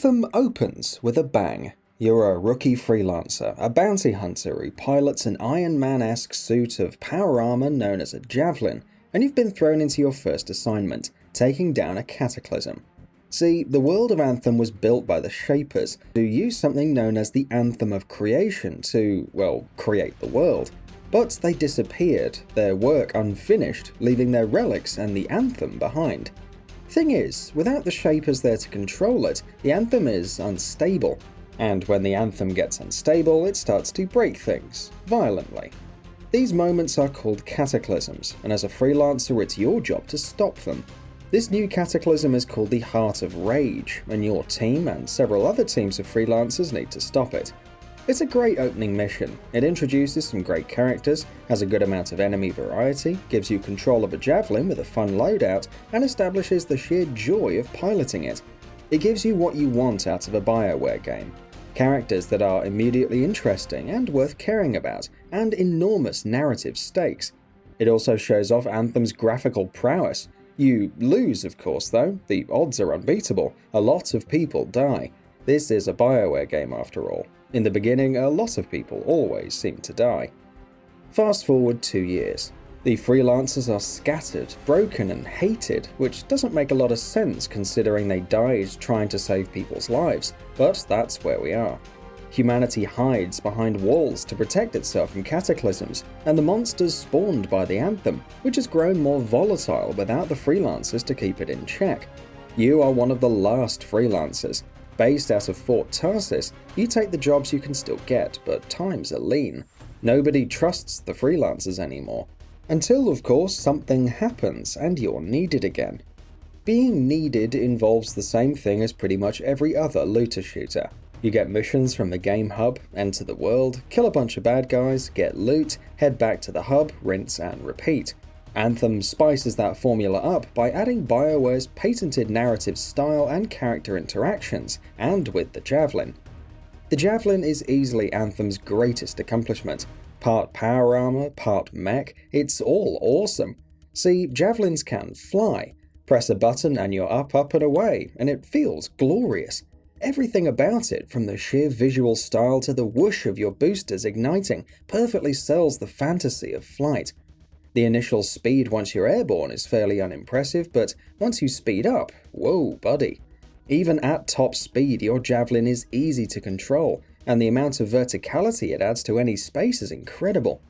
Anthem opens with a bang. You're a rookie freelancer, a bounty hunter who pilots an Iron Man-esque suit of power armor known as a Javelin, and you've been thrown into your first assignment, taking down a cataclysm. See, the world of Anthem was built by the Shapers, who used something known as the Anthem of Creation to, well, create the world. But they disappeared, their work unfinished, leaving their relics and the Anthem behind. Thing is, without the Shapers there to control it, the Anthem is unstable. And when the Anthem gets unstable, it starts to break things, violently. These moments are called cataclysms, and as a freelancer it's your job to stop them. This new cataclysm is called the Heart of Rage, and your team and several other teams of freelancers need to stop it. It's a great opening mission. It introduces some great characters, has a good amount of enemy variety, gives you control of a Javelin with a fun loadout, and establishes the sheer joy of piloting it. It gives you what you want out of a BioWare game. Characters that are immediately interesting and worth caring about, and enormous narrative stakes. It also shows off Anthem's graphical prowess. You lose, of course, though. The odds are unbeatable. A lot of people die. This is a BioWare game after all. In the beginning, a lot of people always seem to die. Fast forward 2 years. The freelancers are scattered, broken and hated, which doesn't make a lot of sense considering they died trying to save people's lives, but that's where we are. Humanity hides behind walls to protect itself from cataclysms, and the monsters spawned by the Anthem, which has grown more volatile without the freelancers to keep it in check. You are one of the last freelancers. Based out of Fort Tarsis, you take the jobs you can still get, but times are lean. Nobody trusts the freelancers anymore. Until, of course, something happens and you're needed again. Being needed involves the same thing as pretty much every other looter shooter. You get missions from the game hub, enter the world, kill a bunch of bad guys, get loot, head back to the hub, rinse and repeat. Anthem spices that formula up by adding BioWare's patented narrative style and character interactions, and with the Javelin. The Javelin is easily Anthem's greatest accomplishment. Part power armor, part mech, it's all awesome. See, Javelins can fly. Press a button and you're up and away, and it feels glorious. Everything about it, from the sheer visual style to the whoosh of your boosters igniting, perfectly sells the fantasy of flight. The initial speed once you're airborne is fairly unimpressive, but once you speed up, whoa buddy. Even at top speed, your Javelin is easy to control, and the amount of verticality it adds to any space is incredible.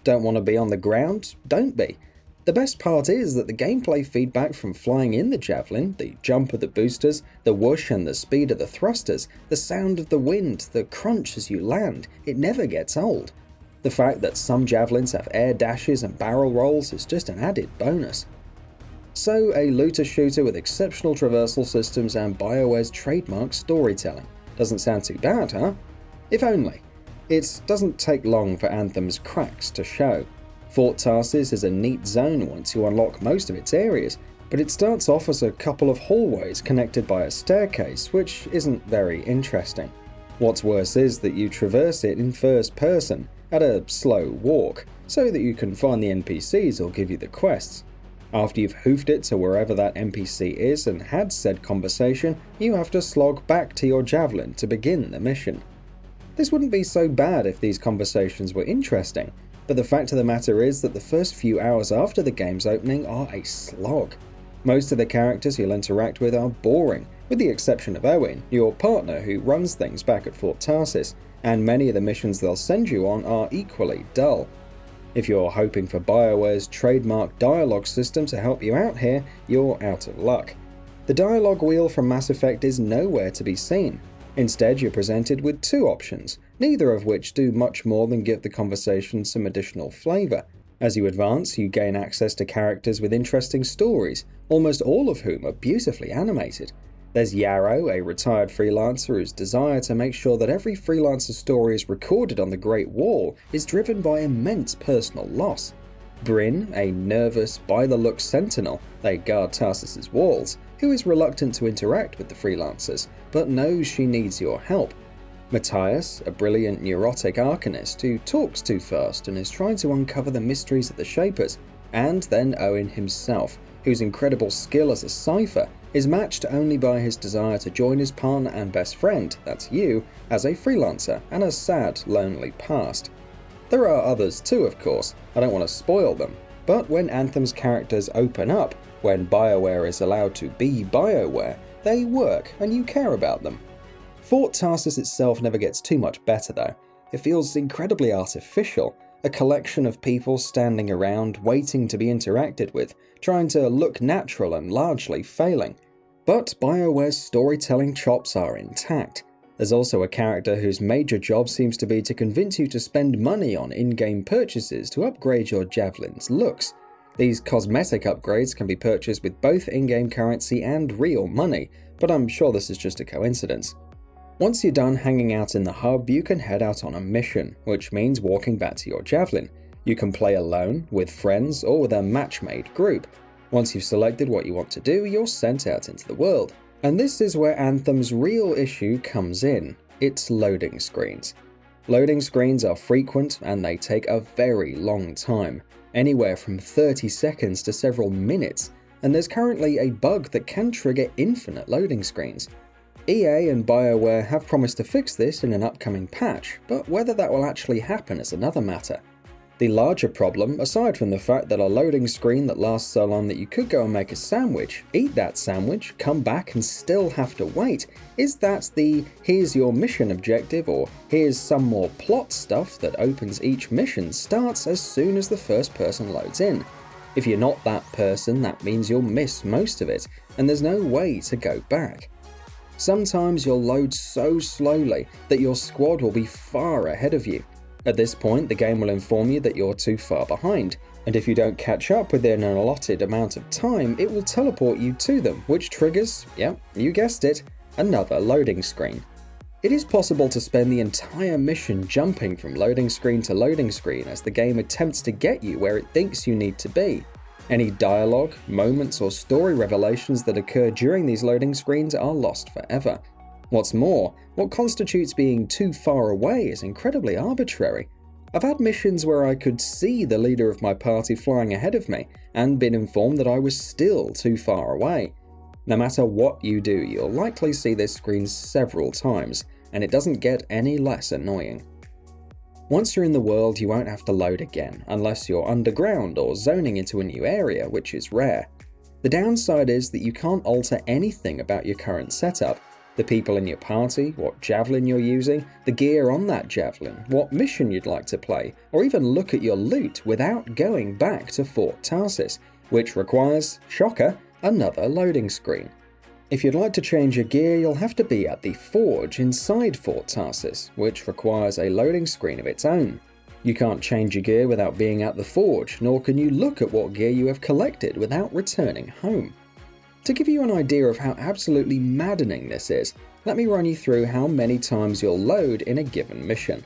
Don't want to be on the ground? Don't be. The best part is that the gameplay feedback from flying in the Javelin, the jump of the boosters, the whoosh and the speed of the thrusters, the sound of the wind, the crunch as you land, it never gets old. The fact that some Javelins have air dashes and barrel rolls is just an added bonus. So, a looter shooter with exceptional traversal systems and BioWare's trademark storytelling. Doesn't sound too bad, huh? If only. It doesn't take long for Anthem's cracks to show. Fort Tarsis is a neat zone once you unlock most of its areas, but it starts off as a couple of hallways connected by a staircase, which isn't very interesting. What's worse is that you traverse it in first person, at a slow walk, so that you can find the NPCs or give you the quests. After you've hoofed it to wherever that NPC is and had said conversation, you have to slog back to your Javelin to begin the mission. This wouldn't be so bad if these conversations were interesting, but the fact of the matter is that the first few hours after the game's opening are a slog. Most of the characters you'll interact with are boring, with the exception of Owen, your partner who runs things back at Fort Tarsis, and many of the missions they'll send you on are equally dull. If you're hoping for BioWare's trademark dialogue system to help you out here, you're out of luck. The dialogue wheel from Mass Effect is nowhere to be seen. Instead, you're presented with two options, neither of which do much more than give the conversation some additional flavour. As you advance, you gain access to characters with interesting stories, almost all of whom are beautifully animated. There's Yarrow, a retired freelancer whose desire to make sure that every freelancer story is recorded on the Great Wall is driven by immense personal loss. Bryn, a nervous, by-the-look sentinel, they guard Tarsis' walls, who is reluctant to interact with the freelancers, but knows she needs your help. Matthias, a brilliant neurotic arcanist who talks too fast and is trying to uncover the mysteries of the Shapers, and then Owen himself, whose incredible skill as a cipher is matched only by his desire to join his partner and best friend, that's you, as a freelancer and a sad, lonely past. There are others too, of course, I don't want to spoil them, but when Anthem's characters open up, when BioWare is allowed to be BioWare, they work and you care about them. Fort Tarsus itself never gets too much better though. It feels incredibly artificial, a collection of people standing around waiting to be interacted with, trying to look natural and largely failing. But BioWare's storytelling chops are intact. There's also a character whose major job seems to be to convince you to spend money on in-game purchases to upgrade your Javelin's looks. These cosmetic upgrades can be purchased with both in-game currency and real money, but I'm sure this is just a coincidence. Once you're done hanging out in the hub, you can head out on a mission, which means walking back to your Javelin. You can play alone, with friends, or with a match-made group. Once you've selected what you want to do, you're sent out into the world. And this is where Anthem's real issue comes in. It's loading screens. Loading screens are frequent and they take a very long time, anywhere from 30 seconds to several minutes, and there's currently a bug that can trigger infinite loading screens. EA and BioWare have promised to fix this in an upcoming patch, but whether that will actually happen is another matter. The larger problem, aside from the fact that a loading screen that lasts so long that you could go and make a sandwich, eat that sandwich, come back and still have to wait, is that the here's your mission objective or here's some more plot stuff that opens each mission starts as soon as the first person loads in. If you're not that person, that means you'll miss most of it, and there's no way to go back. Sometimes you'll load so slowly that your squad will be far ahead of you. At this point, the game will inform you that you're too far behind, and if you don't catch up within an allotted amount of time, it will teleport you to them, which triggers, yep, you guessed it, another loading screen. It is possible to spend the entire mission jumping from loading screen to loading screen as the game attempts to get you where it thinks you need to be. Any dialogue, moments, or story revelations that occur during these loading screens are lost forever. What's more, what constitutes being too far away is incredibly arbitrary. I've had missions where I could see the leader of my party flying ahead of me, and been informed that I was still too far away. No matter what you do, you'll likely see this screen several times, and it doesn't get any less annoying. Once you're in the world, you won't have to load again, unless you're underground or zoning into a new area, which is rare. The downside is that you can't alter anything about your current setup. The people in your party, what Javelin you're using, the gear on that Javelin, what mission you'd like to play, or even look at your loot without going back to Fort Tarsus, which requires, shocker, another loading screen. If you'd like to change your gear, you'll have to be at the forge inside Fort Tarsus, which requires a loading screen of its own. You can't change your gear without being at the forge, nor can you look at what gear you have collected without returning home. To give you an idea of how absolutely maddening this is, let me run you through how many times you'll load in a given mission.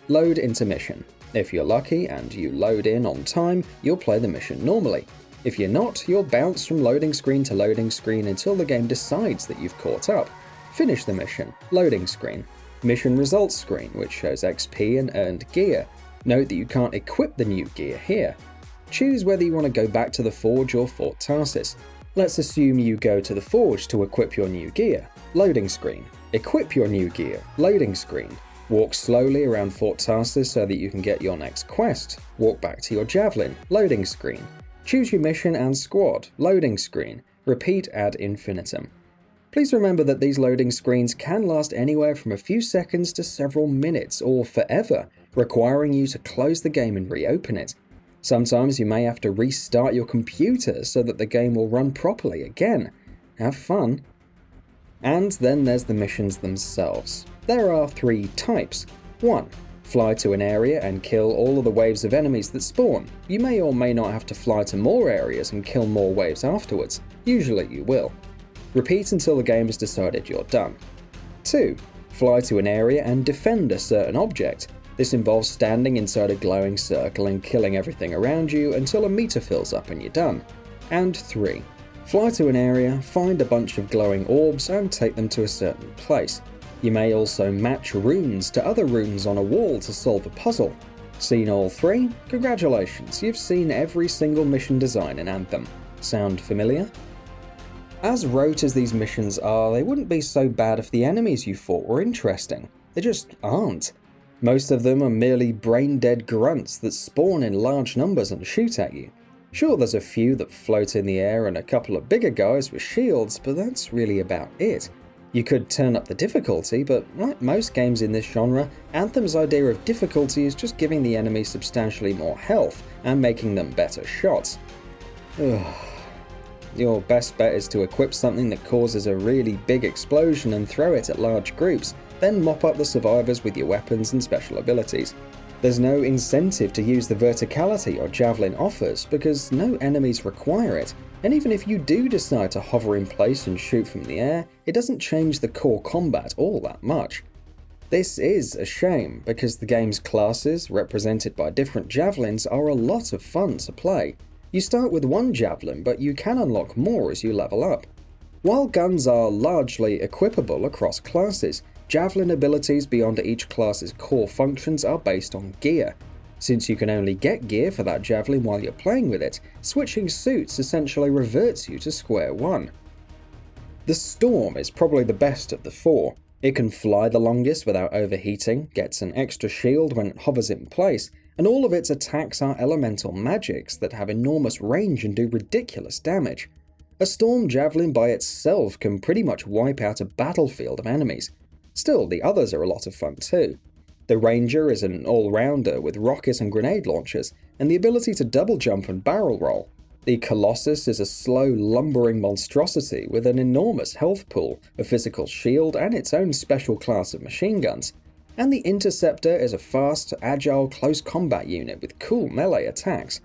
Load into mission. If you're lucky and you load in on time, you'll play the mission normally. If you're not, you'll bounce from loading screen to loading screen until the game decides that you've caught up. Finish the mission. Loading screen. Mission results screen, which shows XP and earned gear. Note that you can't equip the new gear here. Choose whether you want to go back to the Forge or Fort Tarsus. Let's assume you go to the Forge to equip your new gear. Loading screen. Equip your new gear. Loading screen. Walk slowly around Fort Tarsus so that you can get your next quest. Walk back to your Javelin. Loading screen. Choose your mission and squad. Loading screen. Repeat ad infinitum. Please remember that these loading screens can last anywhere from a few seconds to several minutes or forever, requiring you to close the game and reopen it. Sometimes you may have to restart your computer so that the game will run properly again. Have fun. And then there's the missions themselves. There are 3 types. 1. Fly to an area and kill all of the waves of enemies that spawn. You may or may not have to fly to more areas and kill more waves afterwards. Usually you will. Repeat until the game has decided you're done. 2. Fly to an area and defend a certain object. This involves standing inside a glowing circle and killing everything around you until a meter fills up and you're done. And 3. Fly to an area, find a bunch of glowing orbs and take them to a certain place. You may also match runes to other runes on a wall to solve a puzzle. Seen all 3? Congratulations, you've seen every single mission design in Anthem. Sound familiar? As rote as these missions are, they wouldn't be so bad if the enemies you fought were interesting. They just aren't. Most of them are merely brain-dead grunts that spawn in large numbers and shoot at you. Sure, there's a few that float in the air and a couple of bigger guys with shields, but that's really about it. You could turn up the difficulty, but like most games in this genre, Anthem's idea of difficulty is just giving the enemy substantially more health and making them better shots. Ugh. Your best bet is to equip something that causes a really big explosion and throw it at large groups, then mop up the survivors with your weapons and special abilities. There's no incentive to use the verticality your Javelin offers because no enemies require it, and even if you do decide to hover in place and shoot from the air, it doesn't change the core combat all that much. This is a shame because the game's classes, represented by different Javelins, are a lot of fun to play. You start with one Javelin, but you can unlock more as you level up. While guns are largely equipable across classes, Javelin abilities beyond each class's core functions are based on gear. Since you can only get gear for that Javelin while you're playing with it, switching suits essentially reverts you to square one. The Storm is probably the best of the four. It can fly the longest without overheating, gets an extra shield when it hovers in place, and all of its attacks are elemental magics that have enormous range and do ridiculous damage. A Storm Javelin by itself can pretty much wipe out a battlefield of enemies. Still, the others are a lot of fun too. The Ranger is an all-rounder with rocket and grenade launchers, and the ability to double jump and barrel roll. The Colossus is a slow, lumbering monstrosity with an enormous health pool, a physical shield, and its own special class of machine guns. And the Interceptor is a fast, agile, close combat unit with cool melee attacks.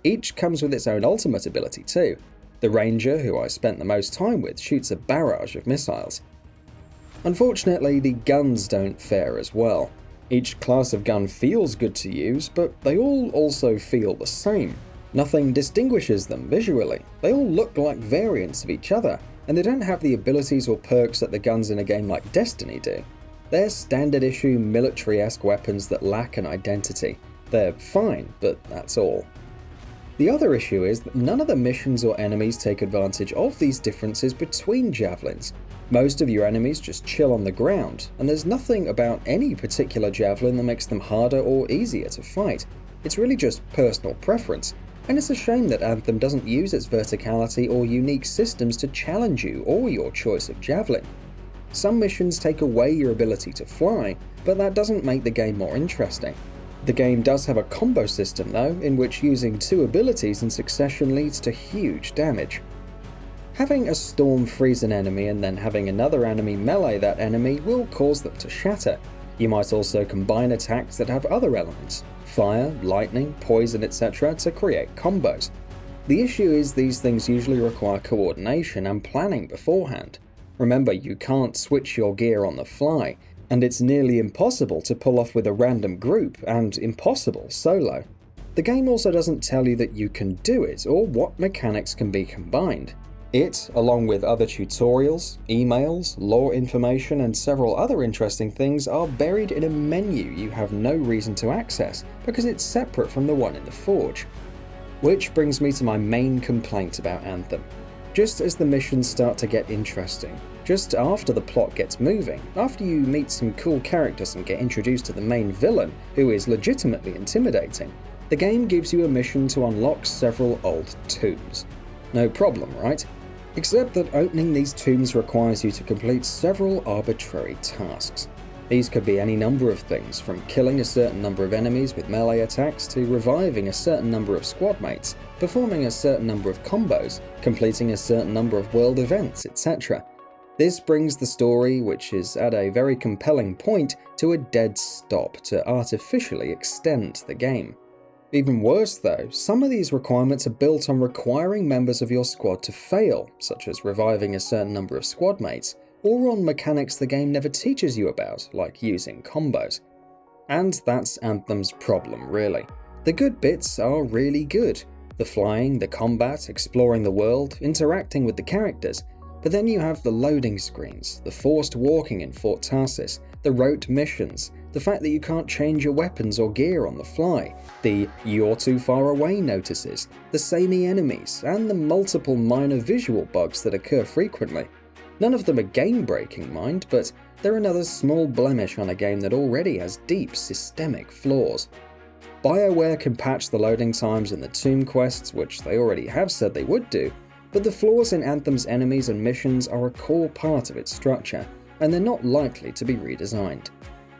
Each comes with its own ultimate ability too. The Ranger, who I spent the most time with, shoots a barrage of missiles. Unfortunately, the guns don't fare as well. Each class of gun feels good to use, but they all also feel the same. Nothing distinguishes them visually. They all look like variants of each other, and they don't have the abilities or perks that the guns in a game like Destiny do. They're standard-issue military-esque weapons that lack an identity. They're fine, but that's all. The other issue is that none of the missions or enemies take advantage of these differences between Javelins. Most of your enemies just chill on the ground, and there's nothing about any particular Javelin that makes them harder or easier to fight. It's really just personal preference, and it's a shame that Anthem doesn't use its verticality or unique systems to challenge you or your choice of Javelin. Some missions take away your ability to fly, but that doesn't make the game more interesting. The game does have a combo system though, in which using two abilities in succession leads to huge damage. Having a Storm freeze an enemy and then having another enemy melee that enemy will cause them to shatter. You might also combine attacks that have other elements, fire, lightning, poison, etc. to create combos. The issue is these things usually require coordination and planning beforehand. Remember, you can't switch your gear on the fly, and it's nearly impossible to pull off with a random group, and impossible solo. The game also doesn't tell you that you can do it, or what mechanics can be combined. It, along with other tutorials, emails, lore information, and several other interesting things, are buried in a menu you have no reason to access, because it's separate from the one in the Forge. Which brings me to my main complaint about Anthem. Just as the missions start to get interesting, just after the plot gets moving, after you meet some cool characters and get introduced to the main villain, who is legitimately intimidating, the game gives you a mission to unlock several old tombs. No problem, right? Except that opening these tombs requires you to complete several arbitrary tasks. These could be any number of things, from killing a certain number of enemies with melee attacks to reviving a certain number of squad mates, performing a certain number of combos, completing a certain number of world events, etc. This brings the story, which is at a very compelling point, to a dead stop to artificially extend the game. Even worse though, some of these requirements are built on requiring members of your squad to fail, such as reviving a certain number of squad mates, or on mechanics the game never teaches you about, like using combos. And that's Anthem's problem, really. The good bits are really good. The flying, the combat, exploring the world, interacting with the characters. But then you have the loading screens, the forced walking in Fort Tarsis, the rote missions, the fact that you can't change your weapons or gear on the fly, the "you're too far away" notices, the samey enemies, and the multiple minor visual bugs that occur frequently. None of them are game-breaking, mind, but they're another small blemish on a game that already has deep systemic flaws. BioWare can patch the loading times in the tomb quests, which they already have said they would do, but the flaws in Anthem's enemies and missions are a core part of its structure, and they're not likely to be redesigned.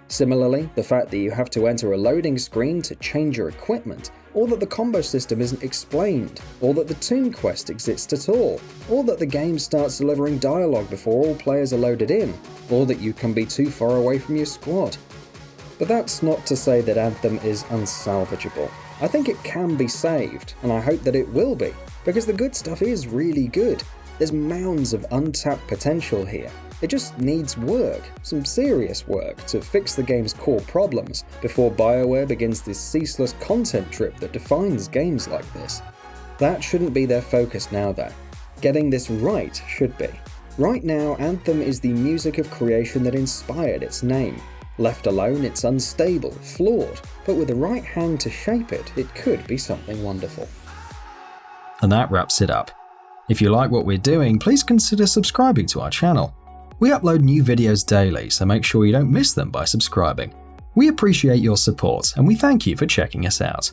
Similarly, the fact that you have to enter a loading screen to change your equipment, or that the combo system isn't explained, or that the tomb quest exists at all, or that the game starts delivering dialogue before all players are loaded in, or that you can be too far away from your squad. But that's not to say that Anthem is unsalvageable. I think it can be saved, and I hope that it will be, because the good stuff is really good. There's mounds of untapped potential here. It just needs work, some serious work, to fix the game's core problems before BioWare begins this ceaseless content drip that defines games like this. That shouldn't be their focus now though. Getting this right should be. Right now, Anthem is the music of creation that inspired its name. Left alone, it's unstable, flawed, but with the right hand to shape it, it could be something wonderful. And that wraps it up. If you like what we're doing, please consider subscribing to our channel. We upload new videos daily, so make sure you don't miss them by subscribing. We appreciate your support, and we thank you for checking us out.